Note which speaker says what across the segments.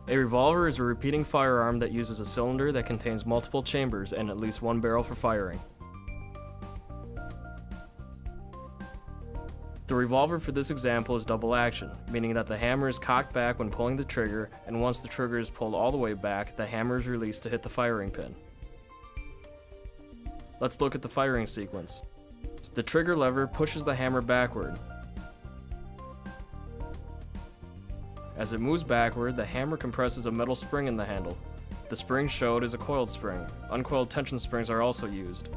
Speaker 1: A revolver is a repeating firearm that uses a cylinder that contains multiple chambers and at least one barrel for firing. The revolver for this example is double action, meaning that the hammer is cocked back when pulling the trigger, and once the trigger is pulled all the way back, the hammer is released to hit the firing pin. Let's look at the firing sequence. The trigger lever pushes the hammer backward. As it moves backward, the hammer compresses a metal spring in the handle. The spring showed is a coiled spring. Uncoiled tension springs are also used.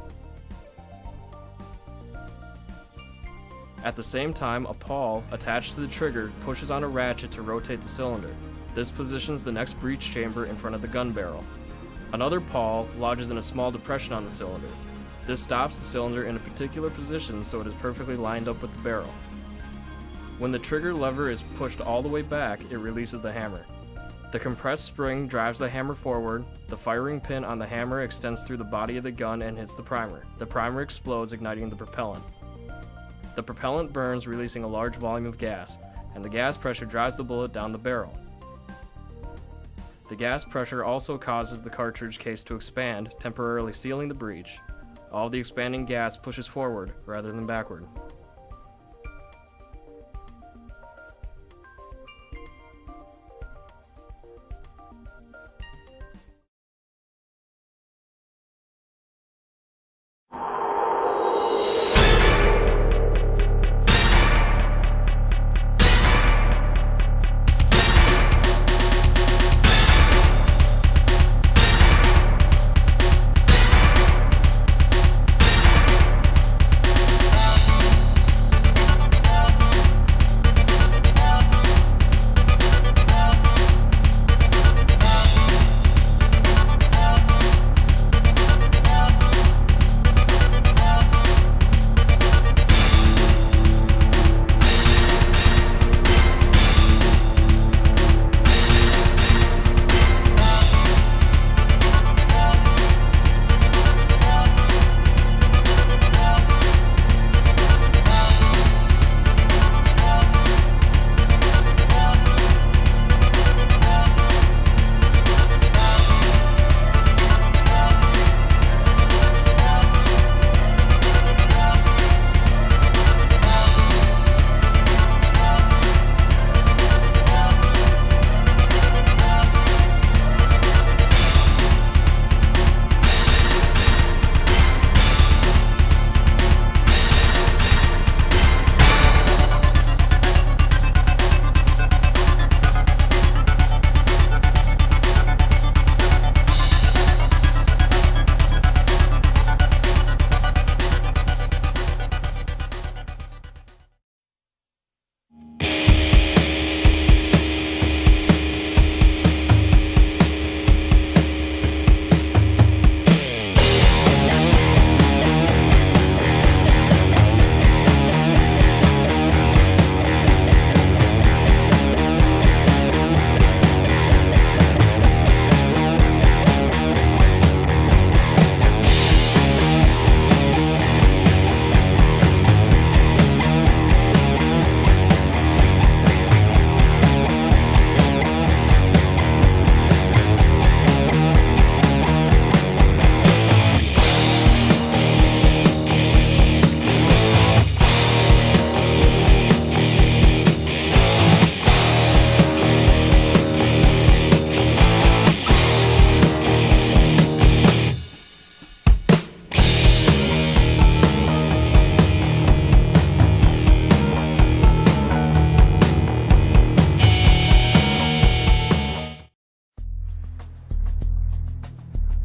Speaker 1: At the same time, a pawl attached to the trigger pushes on a ratchet to rotate the cylinder. This positions the next breech chamber in front of the gun barrel. Another pawl lodges in a small depression on the cylinder. This stops the cylinder in a particular position so it is perfectly lined up with the barrel. When the trigger lever is pushed all the way back, it releases the hammer. The compressed spring drives the hammer forward. The firing pin on the hammer extends through the body of the gun and hits the primer. The primer explodes, igniting the propellant. The propellant burns, releasing a large volume of gas, and the gas pressure drives the bullet down the barrel. The gas pressure also causes the cartridge case to expand, temporarily sealing the breech. All the expanding gas pushes forward rather than backward.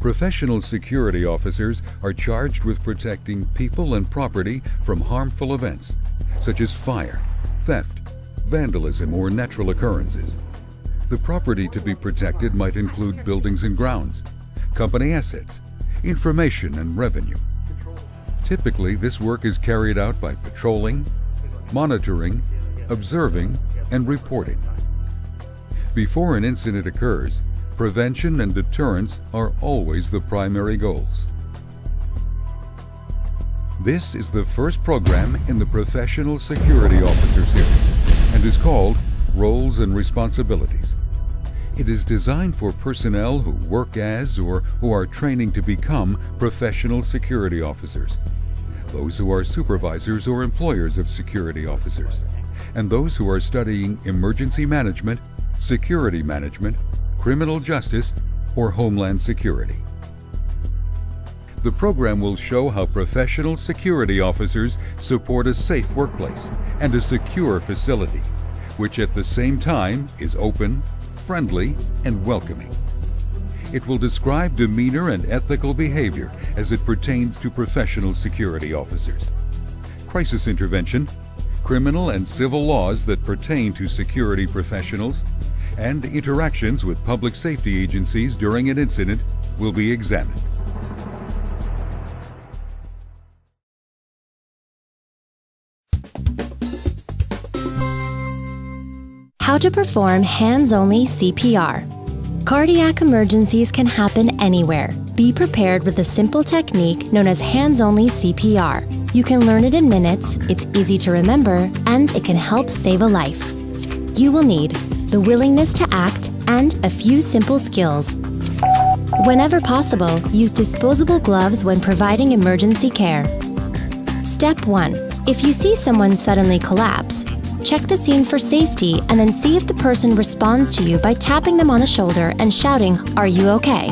Speaker 2: Professional security officers are charged with protecting people and property from harmful events, such as fire, theft, vandalism, or natural occurrences. The property to be protected might include buildings and grounds, company assets, information, and revenue. Typically, this work is carried out by patrolling, monitoring, observing, and reporting. Before an incident occurs, prevention and deterrence are always the primary goals. This is the first program in the Professional Security Officer series and is called Roles and Responsibilities. It is designed for personnel who work as or who are training to become professional security officers, those who are supervisors or employers of security officers, and those who are studying emergency management, security management, criminal justice, or homeland security. The program will show how professional security officers support a safe workplace and a secure facility, which at the same time is open, friendly, and welcoming. It will describe demeanor and ethical behavior as it pertains to professional security officers, crisis intervention, criminal and civil laws that pertain to security professionals, and interactions with public safety agencies during an incident will be examined.
Speaker 3: How to perform hands-only CPR. Cardiac emergencies can happen anywhere. Be prepared with a simple technique known as hands-only CPR. You can learn it in minutes, it's easy to remember, and it can help save a life. You will need the willingness to act and a few simple skills. Whenever possible, use disposable gloves when providing emergency care. Step 1. If you see someone suddenly collapse, check the scene for safety and then see if the person responds to you by tapping them on the shoulder and shouting, "Are you okay?"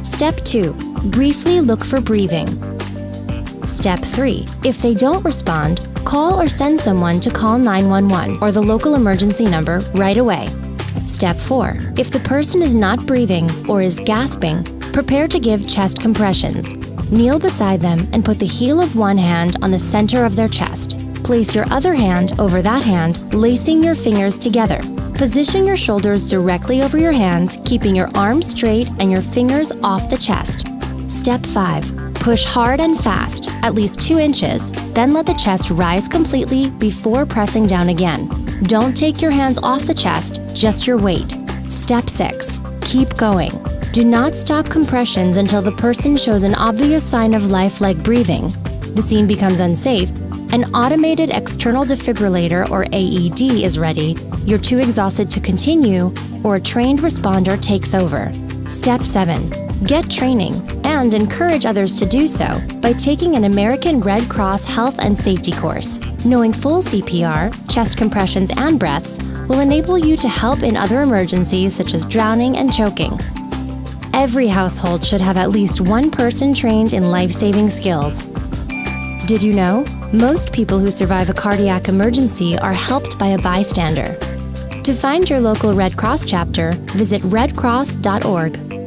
Speaker 3: Step 2. Briefly look for breathing. Step 3. If they don't respond, call or send someone to call 911 or the local emergency number right away. Step 4. If the person is not breathing or is gasping, prepare to give chest compressions. Kneel beside them and put the heel of one hand on the center of their chest. Place your other hand over that hand, lacing your fingers together. Position your shoulders directly over your hands, keeping your arms straight and your fingers off the chest. Step 5. Push hard and fast, at least 2 inches, then let the chest rise completely before pressing down again. Don't take your hands off the chest, just your weight. Step 6. Keep going. Do not stop compressions until the person shows an obvious sign of life-like breathing. The scene becomes unsafe. An automated external defibrillator or AED is ready, you're too exhausted to continue, or a trained responder takes over. Step 7. Get training and encourage others to do so by taking an American Red Cross health and safety course. Knowing full CPR, chest compressions, and breaths will enable you to help in other emergencies such as drowning and choking. Every household should have at least one person trained in life-saving skills. Did you know? Most people who survive a cardiac emergency are helped by a bystander. To find your local Red Cross chapter, visit redcross.org.